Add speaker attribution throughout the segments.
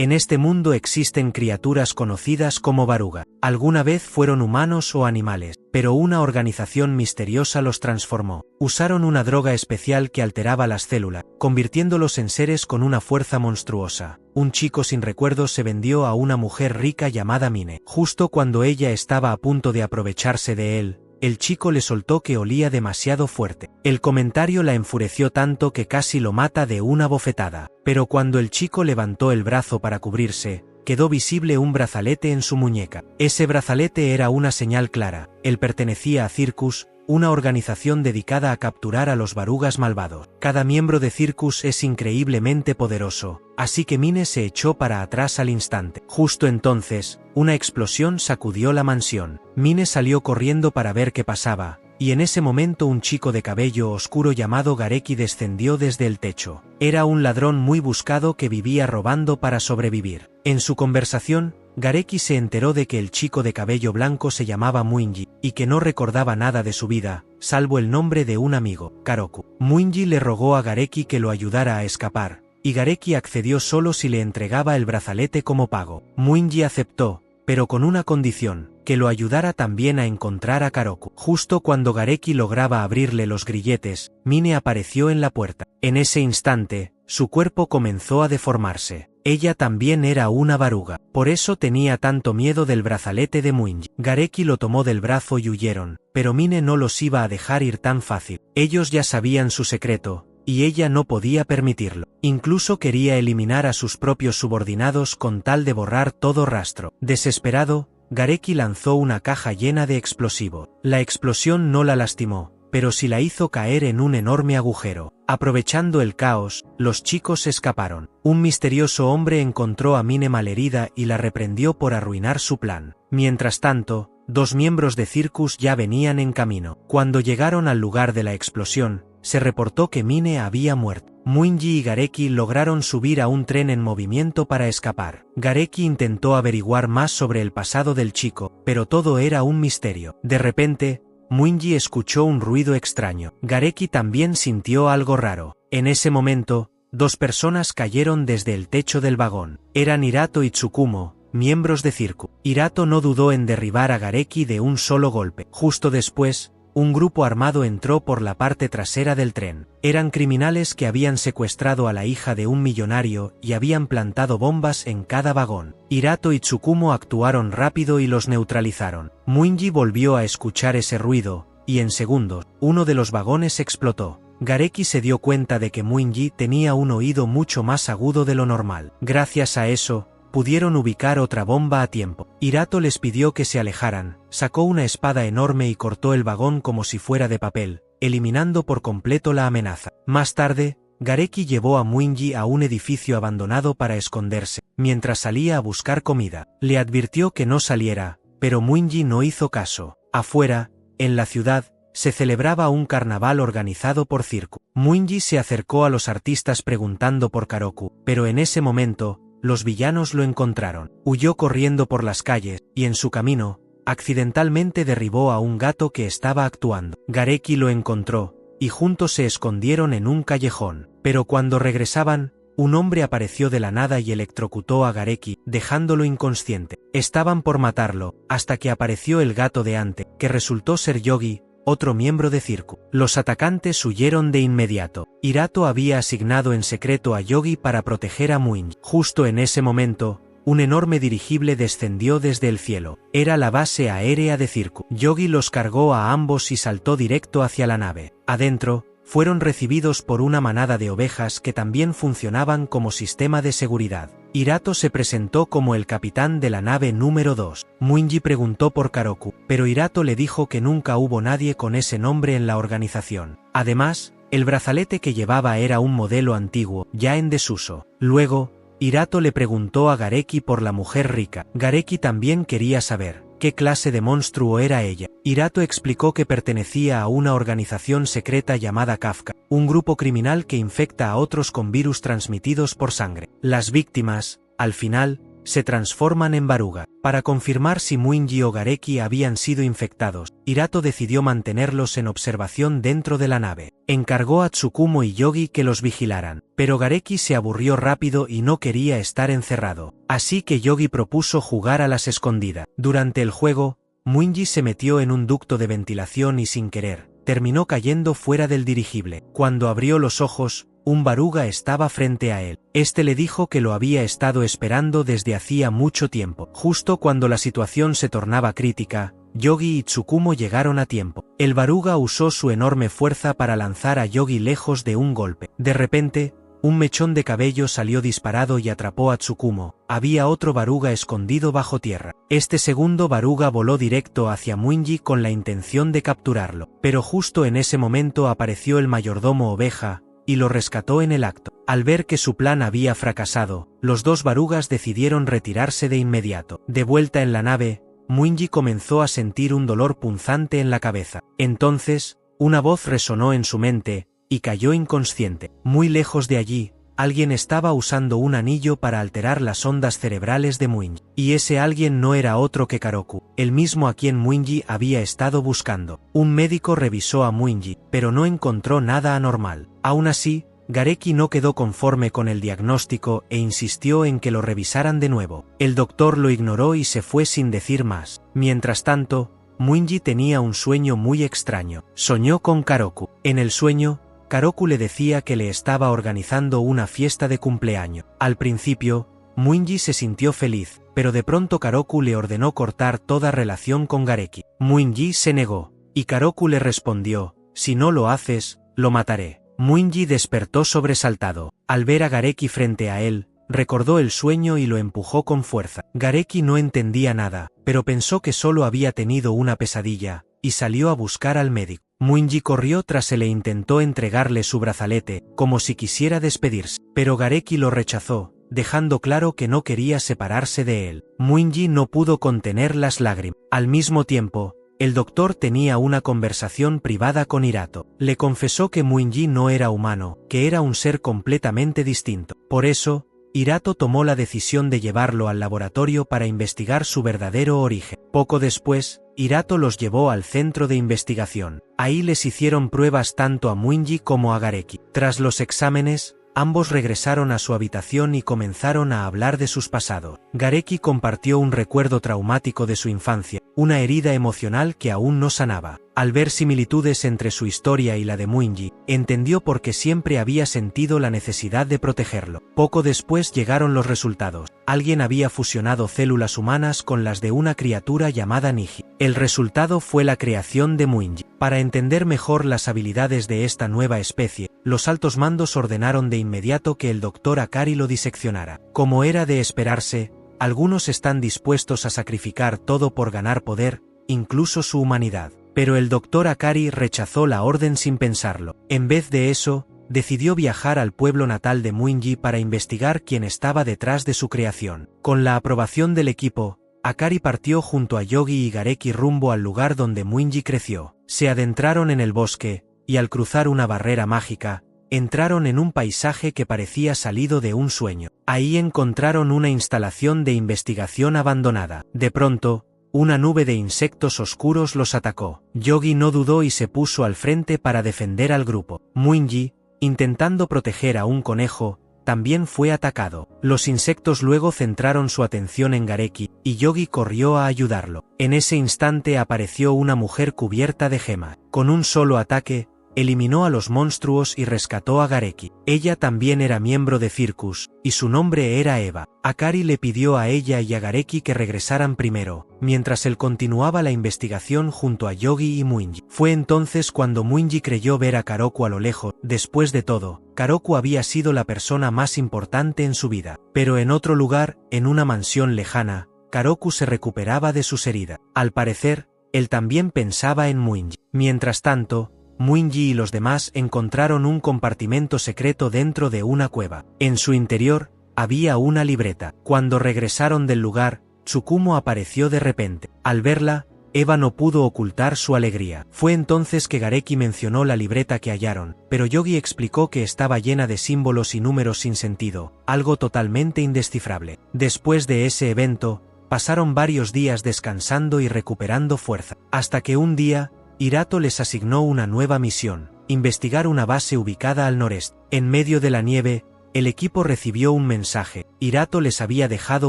Speaker 1: En este mundo existen criaturas conocidas como Baruga. Alguna vez fueron humanos o animales, pero una organización misteriosa los transformó. Usaron una droga especial que alteraba las células, convirtiéndolos en seres con una fuerza monstruosa. Un chico sin recuerdos se vendió a una mujer rica llamada Mine. Justo cuando ella estaba a punto de aprovecharse de él, el chico le soltó que olía demasiado fuerte. El comentario la enfureció tanto que casi lo mata de una bofetada. Pero cuando el chico levantó el brazo para cubrirse, quedó visible un brazalete en su muñeca. Ese brazalete era una señal clara. Él pertenecía a Circus, una organización dedicada a capturar a los Barugas malvados. Cada miembro de Circus es increíblemente poderoso, así que Mine se echó para atrás al instante. Justo entonces, una explosión sacudió la mansión. Mine salió corriendo para ver qué pasaba, y en ese momento un chico de cabello oscuro llamado Gareki descendió desde el techo. Era un ladrón muy buscado que vivía robando para sobrevivir. En su conversación, Gareki se enteró de que el chico de cabello blanco se llamaba Muinji, y que no recordaba nada de su vida, salvo el nombre de un amigo, Karoku. Muinji le rogó a Gareki que lo ayudara a escapar, y Gareki accedió solo si le entregaba el brazalete como pago. Muinji aceptó, pero con una condición, que lo ayudara también a encontrar a Karoku. Justo cuando Gareki lograba abrirle los grilletes, Mine apareció en la puerta. En ese instante, su cuerpo comenzó a deformarse. Ella también era una Baruga, por eso tenía tanto miedo del brazalete de Muinji. Gareki lo tomó del brazo y huyeron, pero Mine no los iba a dejar ir tan fácil. Ellos ya sabían su secreto, y ella no podía permitirlo. Incluso quería eliminar a sus propios subordinados con tal de borrar todo rastro. Desesperado, Gareki lanzó una caja llena de explosivos. La explosión no la lastimó, pero sí la hizo caer en un enorme agujero. Aprovechando el caos, los chicos escaparon. Un misterioso hombre encontró a Mine malherida y la reprendió por arruinar su plan. Mientras tanto, dos miembros de Circus ya venían en camino. Cuando llegaron al lugar de la explosión, se reportó que Mine había muerto. Muinji y Gareki lograron subir a un tren en movimiento para escapar. Gareki intentó averiguar más sobre el pasado del chico, pero todo era un misterio. De repente, Muinji escuchó un ruido extraño. Gareki también sintió algo raro. En ese momento, dos personas cayeron desde el techo del vagón. Eran Hirato y Tsukumo, miembros de Circus. Hirato no dudó en derribar a Gareki de un solo golpe. Justo después, un grupo armado entró por la parte trasera del tren. Eran criminales que habían secuestrado a la hija de un millonario y habían plantado bombas en cada vagón. Hirato y Tsukumo actuaron rápido y los neutralizaron. Muinji volvió a escuchar ese ruido, y en segundos, uno de los vagones explotó. Gareki se dio cuenta de que Muinji tenía un oído mucho más agudo de lo normal. Gracias a eso, pudieron ubicar otra bomba a tiempo. Hirato les pidió que se alejaran, sacó una espada enorme y cortó el vagón como si fuera de papel, eliminando por completo la amenaza. Más tarde, Gareki llevó a Muinji a un edificio abandonado para esconderse. Mientras salía a buscar comida, le advirtió que no saliera, pero Muinji no hizo caso. Afuera, en la ciudad, se celebraba un carnaval organizado por Circus. Muinji se acercó a los artistas preguntando por Karoku, pero en ese momento, los villanos lo encontraron. Huyó corriendo por las calles, y en su camino, accidentalmente derribó a un gato que estaba actuando. Gareki lo encontró, y juntos se escondieron en un callejón. Pero cuando regresaban, un hombre apareció de la nada y electrocutó a Gareki, dejándolo inconsciente. Estaban por matarlo, hasta que apareció el gato de Ante, que resultó ser Yogi, otro miembro de Circus. Los atacantes huyeron de inmediato. Hirato había asignado en secreto a Yogi para proteger a Muinji. Justo en ese momento, un enorme dirigible descendió desde el cielo. Era la base aérea de Circus. Yogi los cargó a ambos y saltó directo hacia la nave. Adentro, fueron recibidos por una manada de ovejas que también funcionaban como sistema de seguridad. Hirato se presentó como el capitán de la nave número 2. Muinji preguntó por Karoku, pero Hirato le dijo que nunca hubo nadie con ese nombre en la organización. Además, el brazalete que llevaba era un modelo antiguo, ya en desuso. Luego, Hirato le preguntó a Gareki por la mujer rica. Gareki también quería saber qué clase de monstruo era ella. Hirato explicó que pertenecía a una organización secreta llamada Kafka, un grupo criminal que infecta a otros con virus transmitidos por sangre. Las víctimas, al final, se transforman en Baruga. Para confirmar si Muinji o Gareki habían sido infectados, Hirato decidió mantenerlos en observación dentro de la nave. Encargó a Tsukumo y Yogi que los vigilaran, pero Gareki se aburrió rápido y no quería estar encerrado. Así que Yogi propuso jugar a las escondidas. Durante el juego, Muinji se metió en un ducto de ventilación y sin querer, terminó cayendo fuera del dirigible. Cuando abrió los ojos, un Baruga estaba frente a él. Este le dijo que lo había estado esperando desde hacía mucho tiempo. Justo cuando la situación se tornaba crítica, Yogi y Tsukumo llegaron a tiempo. El Baruga usó su enorme fuerza para lanzar a Yogi lejos de un golpe. De repente, un mechón de cabello salió disparado y atrapó a Tsukumo. Había otro Baruga escondido bajo tierra. Este segundo Baruga voló directo hacia Muinji con la intención de capturarlo. Pero justo en ese momento apareció el mayordomo Oveja y lo rescató en el acto. Al ver que su plan había fracasado, los dos Barugas decidieron retirarse de inmediato. De vuelta en la nave, Muinji comenzó a sentir un dolor punzante en la cabeza. Entonces, una voz resonó en su mente, y cayó inconsciente. Muy lejos de allí, alguien estaba usando un anillo para alterar las ondas cerebrales de Muinji. Y ese alguien no era otro que Karoku, el mismo a quien Muinji había estado buscando. Un médico revisó a Muinji, pero no encontró nada anormal. Aún así, Gareki no quedó conforme con el diagnóstico e insistió en que lo revisaran de nuevo. El doctor lo ignoró y se fue sin decir más. Mientras tanto, Muinji tenía un sueño muy extraño. Soñó con Karoku. En el sueño, Karoku le decía que le estaba organizando una fiesta de cumpleaños. Al principio, Muinji se sintió feliz, pero de pronto Karoku le ordenó cortar toda relación con Gareki. Muinji se negó, y Karoku le respondió, «Si no lo haces, lo mataré». Muinji despertó sobresaltado. Al ver a Gareki frente a él, recordó el sueño y lo empujó con fuerza. Gareki no entendía nada, pero pensó que solo había tenido una pesadilla, y salió a buscar al médico. Muinji corrió tras él e intentó entregarle su brazalete, como si quisiera despedirse, pero Gareki lo rechazó, dejando claro que no quería separarse de él. Muinji no pudo contener las lágrimas. Al mismo tiempo, el doctor tenía una conversación privada con Hirato. Le confesó que Muinji no era humano, que era un ser completamente distinto. Por eso, Hirato tomó la decisión de llevarlo al laboratorio para investigar su verdadero origen. Poco después, Hirato los llevó al centro de investigación. Ahí les hicieron pruebas tanto a Muinji como a Gareki. Tras los exámenes, ambos regresaron a su habitación y comenzaron a hablar de sus pasados. Gareki compartió un recuerdo traumático de su infancia, una herida emocional que aún no sanaba. Al ver similitudes entre su historia y la de Muinji, entendió por qué siempre había sentido la necesidad de protegerlo. Poco después llegaron los resultados. Alguien había fusionado células humanas con las de una criatura llamada Niji. El resultado fue la creación de Muinji. Para entender mejor las habilidades de esta nueva especie, los altos mandos ordenaron de inmediato que el Dr. Akari lo diseccionara. Como era de esperarse, algunos están dispuestos a sacrificar todo por ganar poder, incluso su humanidad. Pero el Dr. Akari rechazó la orden sin pensarlo. En vez de eso, decidió viajar al pueblo natal de Muinji para investigar quién estaba detrás de su creación. Con la aprobación del equipo, Akari partió junto a Yogi y Gareki rumbo al lugar donde Muinji creció. Se adentraron en el bosque, y al cruzar una barrera mágica, entraron en un paisaje que parecía salido de un sueño. Ahí encontraron una instalación de investigación abandonada. De pronto, una nube de insectos oscuros los atacó. Yogi no dudó y se puso al frente para defender al grupo. Muinji, intentando proteger a un conejo, también fue atacado. Los insectos luego centraron su atención en Gareki, y Yogi corrió a ayudarlo. En ese instante apareció una mujer cubierta de gemas. Con un solo ataque, eliminó a los monstruos y rescató a Gareki. Ella también era miembro de Circus, y su nombre era Eva. Akari le pidió a ella y a Gareki que regresaran primero, mientras él continuaba la investigación junto a Yogi y Muinji. Fue entonces cuando Muinji creyó ver a Karoku a lo lejos. Después de todo, Karoku había sido la persona más importante en su vida. Pero en otro lugar, en una mansión lejana, Karoku se recuperaba de sus heridas. Al parecer, él también pensaba en Muinji. Mientras tanto, Muinji y los demás encontraron un compartimento secreto dentro de una cueva. En su interior, había una libreta. Cuando regresaron del lugar, Tsukumo apareció de repente. Al verla, Eva no pudo ocultar su alegría. Fue entonces que Gareki mencionó la libreta que hallaron, pero Yogi explicó que estaba llena de símbolos y números sin sentido, algo totalmente indescifrable. Después de ese evento, pasaron varios días descansando y recuperando fuerza, hasta que un día, Hirato les asignó una nueva misión: investigar una base ubicada al noreste. En medio de la nieve, el equipo recibió un mensaje. Hirato les había dejado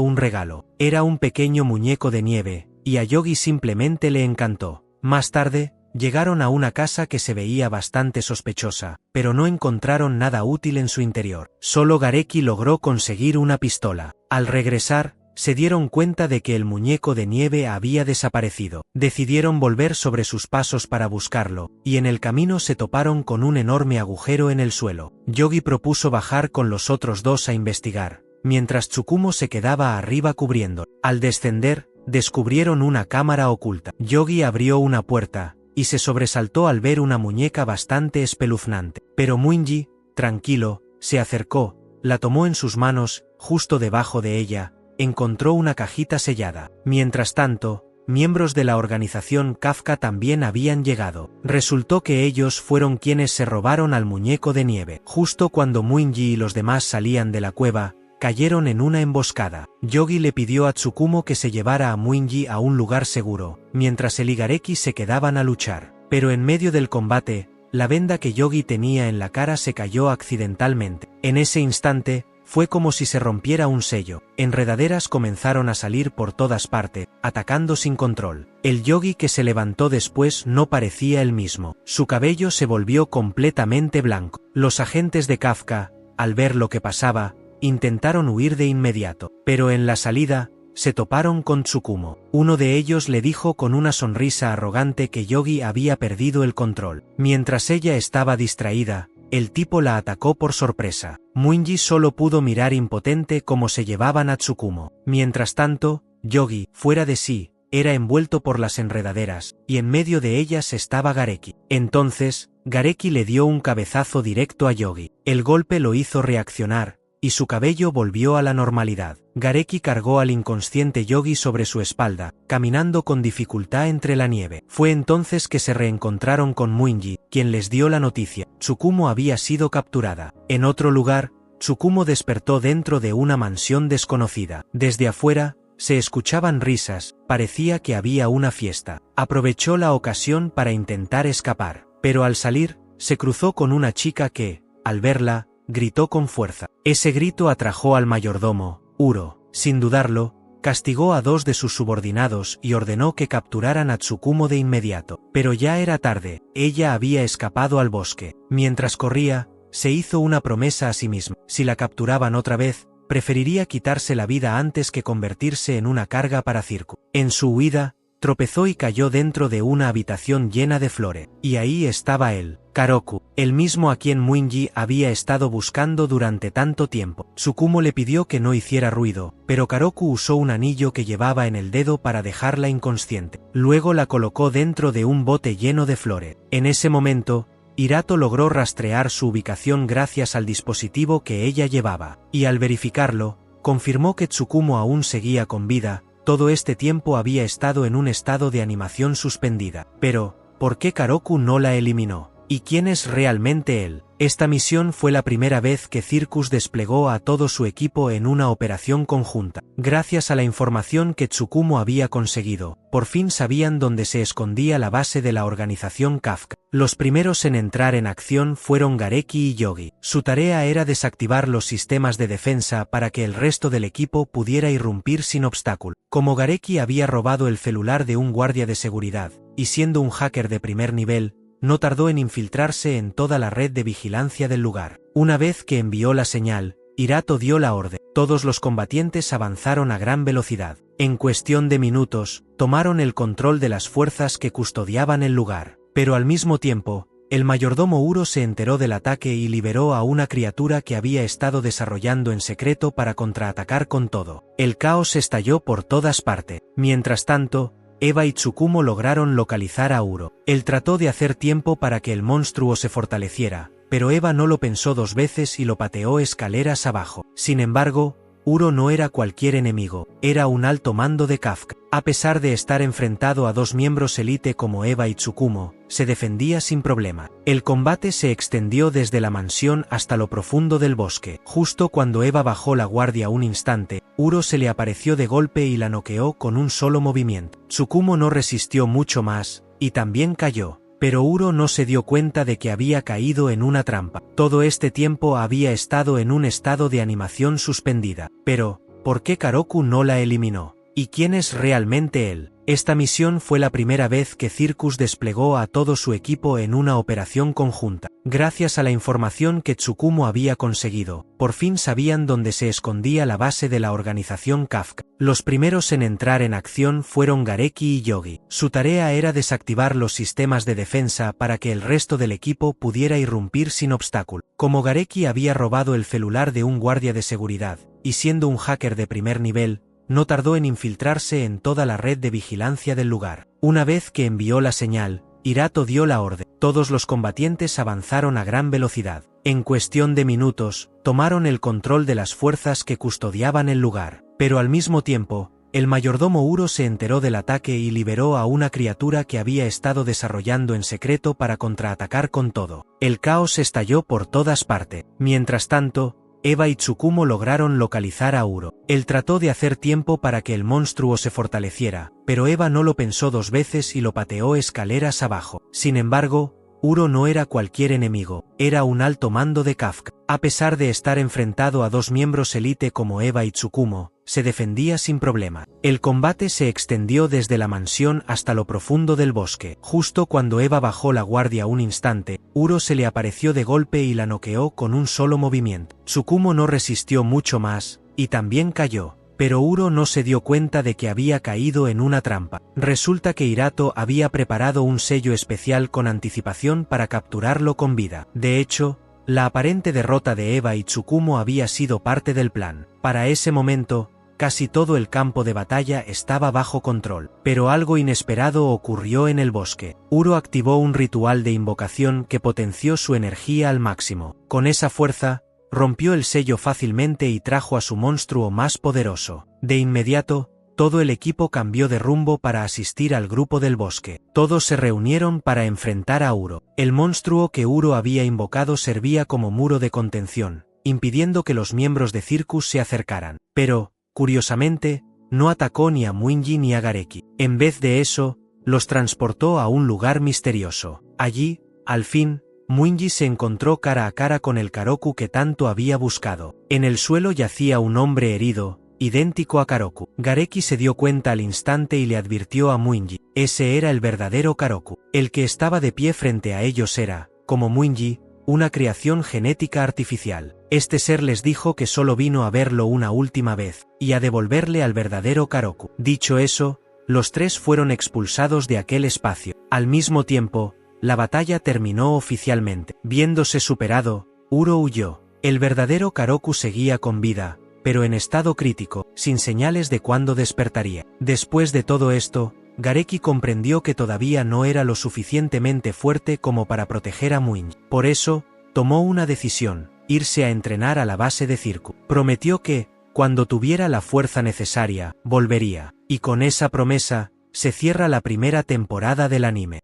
Speaker 1: un regalo. Era un pequeño muñeco de nieve, y a Yogi simplemente le encantó. Más tarde, llegaron a una casa que se veía bastante sospechosa, pero no encontraron nada útil en su interior. Solo Gareki logró conseguir una pistola. Al regresar, se dieron cuenta de que el muñeco de nieve había desaparecido. Decidieron volver sobre sus pasos para buscarlo, y en el camino se toparon con un enorme agujero en el suelo. Yogi propuso bajar con los otros dos a investigar, mientras Tsukumo se quedaba arriba cubriendo. Al descender, descubrieron una cámara oculta. Yogi abrió una puerta, y se sobresaltó al ver una muñeca bastante espeluznante. Pero Muinji, tranquilo, se acercó, la tomó en sus manos, justo debajo de ella encontró una cajita sellada. Mientras tanto, miembros de la organización Kafka también habían llegado. Resultó que ellos fueron quienes se robaron al muñeco de nieve. Justo cuando Muinji y los demás salían de la cueva, cayeron en una emboscada. Yogi le pidió a Tsukumo que se llevara a Muinji a un lugar seguro, mientras él y Gareki se quedaban a luchar. Pero en medio del combate, la venda que Yogi tenía en la cara se cayó accidentalmente. En ese instante, fue como si se rompiera un sello. Enredaderas comenzaron a salir por todas partes, atacando sin control. El Yogi que se levantó después no parecía el mismo. Su cabello se volvió completamente blanco. Los agentes de Kafka, al ver lo que pasaba, intentaron huir de inmediato. Pero en la salida, se toparon con Tsukumo. Uno de ellos le dijo con una sonrisa arrogante que Yogi había perdido el control. Mientras ella estaba distraída, el tipo la atacó por sorpresa. Muinji solo pudo mirar impotente cómo se llevaban a Tsukumo. Mientras tanto, Yogi, fuera de sí, era envuelto por las enredaderas, y en medio de ellas estaba Gareki. Entonces, Gareki le dio un cabezazo directo a Yogi. El golpe lo hizo reaccionar, y su cabello volvió a la normalidad. Gareki cargó al inconsciente Yogi sobre su espalda, caminando con dificultad entre la nieve. Fue entonces que se reencontraron con Muinji, quien les dio la noticia. Tsukumo había sido capturada. En otro lugar, Tsukumo despertó dentro de una mansión desconocida. Desde afuera, se escuchaban risas, parecía que había una fiesta. Aprovechó la ocasión para intentar escapar, pero al salir, se cruzó con una chica que, al verla, gritó con fuerza. Ese grito atrajo al mayordomo, Uro. Sin dudarlo, castigó a dos de sus subordinados y ordenó que capturaran a Tsukumo de inmediato. Pero ya era tarde, ella había escapado al bosque. Mientras corría, se hizo una promesa a sí misma. Si la capturaban otra vez, preferiría quitarse la vida antes que convertirse en una carga para circo. En su huida, tropezó y cayó dentro de una habitación llena de flores. Y ahí estaba él, Karoku, el mismo a quien Muinji había estado buscando durante tanto tiempo. Tsukumo le pidió que no hiciera ruido, pero Karoku usó un anillo que llevaba en el dedo para dejarla inconsciente. Luego la colocó dentro de un bote lleno de flores. En ese momento, Hirato logró rastrear su ubicación gracias al dispositivo que ella llevaba, y al verificarlo, confirmó que Tsukumo aún seguía con vida. Todo este tiempo había estado en un estado de animación suspendida. Pero, ¿por qué Karoku no la eliminó? ¿Y quién es realmente él? Esta misión fue la primera vez que Circus desplegó a todo su equipo en una operación conjunta. Gracias a la información que Tsukumo había conseguido, por fin sabían dónde se escondía la base de la organización Kafka. Los primeros en entrar en acción fueron Gareki y Yogi. Su tarea era desactivar los sistemas de defensa para que el resto del equipo pudiera irrumpir sin obstáculo. Como Gareki había robado el celular de un guardia de seguridad, y siendo un hacker de primer nivel, no tardó en infiltrarse en toda la red de vigilancia del lugar. Una vez que envió la señal, Hirato dio la orden. Todos los combatientes avanzaron a gran velocidad. En cuestión de minutos, tomaron el control de las fuerzas que custodiaban el lugar. Pero al mismo tiempo, el mayordomo Uro se enteró del ataque y liberó a una criatura que había estado desarrollando en secreto para contraatacar con todo. El caos estalló por todas partes. Mientras tanto, Eva y Tsukumo lograron localizar a Uro. Él trató de hacer tiempo para que el monstruo se fortaleciera, pero Eva no lo pensó dos veces y lo pateó escaleras abajo. Sin embargo, Uro no era cualquier enemigo, era un alto mando de Kafka. A pesar de estar enfrentado a dos miembros élite como Eva y Tsukumo, se defendía sin problema. El combate se extendió desde la mansión hasta lo profundo del bosque. Justo cuando Eva bajó la guardia un instante, Uro se le apareció de golpe y la noqueó con un solo movimiento. Tsukumo no resistió mucho más, y también cayó. Pero Uro no se dio cuenta de que había caído en una trampa. Todo este tiempo había estado en un estado de animación suspendida. Pero, ¿por qué Karoku no la eliminó? ¿Y quién es realmente él? Esta misión fue la primera vez que Circus desplegó a todo su equipo en una operación conjunta. Gracias a la información que Tsukumo había conseguido, por fin sabían dónde se escondía la base de la organización Kafka. Los primeros en entrar en acción fueron Gareki y Yogi. Su tarea era desactivar los sistemas de defensa para que el resto del equipo pudiera irrumpir sin obstáculo. Como Gareki había robado el celular de un guardia de seguridad, y siendo un hacker de primer nivel, no tardó en infiltrarse en toda la red de vigilancia del lugar. Una vez que envió la señal, Hirato dio la orden. Todos los combatientes avanzaron a gran velocidad. En cuestión de minutos, tomaron el control de las fuerzas que custodiaban el lugar. Pero al mismo tiempo, el mayordomo Uro se enteró del ataque y liberó a una criatura que había estado desarrollando en secreto para contraatacar con todo. El caos estalló por todas partes. Mientras tanto, Eva y Tsukumo lograron localizar a Uro. Él trató de hacer tiempo para que el monstruo se fortaleciera, pero Eva no lo pensó dos veces y lo pateó escaleras abajo. Sin embargo, Uro no era cualquier enemigo, era un alto mando de Kafka. A pesar de estar enfrentado a dos miembros élite como Eva y Tsukumo, se defendía sin problema. El combate se extendió desde la mansión hasta lo profundo del bosque. Justo cuando Eva bajó la guardia un instante, Uro se le apareció de golpe y la noqueó con un solo movimiento. Tsukumo no resistió mucho más, y también cayó. Pero Uro no se dio cuenta de que había caído en una trampa. Resulta que Hirato había preparado un sello especial con anticipación para capturarlo con vida. De hecho, la aparente derrota de Eva y Tsukumo había sido parte del plan. Para ese momento, casi todo el campo de batalla estaba bajo control. Pero algo inesperado ocurrió en el bosque. Uro activó un ritual de invocación que potenció su energía al máximo. Con esa fuerza, rompió el sello fácilmente y trajo a su monstruo más poderoso. De inmediato, todo el equipo cambió de rumbo para asistir al grupo del bosque. Todos se reunieron para enfrentar a Uro. El monstruo que Uro había invocado servía como muro de contención, impidiendo que los miembros de Circus se acercaran. Pero, curiosamente, no atacó ni a Muinji ni a Gareki. En vez de eso, los transportó a un lugar misterioso. Allí, al fin, Muinji se encontró cara a cara con el Karoku que tanto había buscado. En el suelo yacía un hombre herido, idéntico a Karoku. Gareki se dio cuenta al instante y le advirtió a Muinji. Ese era el verdadero Karoku. El que estaba de pie frente a ellos era, como Muinji, una creación genética artificial. Este ser les dijo que solo vino a verlo una última vez, y a devolverle al verdadero Karoku. Dicho eso, los tres fueron expulsados de aquel espacio. Al mismo tiempo, la batalla terminó oficialmente. Viéndose superado, Uro huyó. El verdadero Karoku seguía con vida, pero en estado crítico, sin señales de cuándo despertaría. Después de todo esto, Gareki comprendió que todavía no era lo suficientemente fuerte como para proteger a Muinji. Por eso, tomó una decisión: irse a entrenar a la base de Circus. Prometió que, cuando tuviera la fuerza necesaria, volvería. Y con esa promesa, se cierra la primera temporada del anime.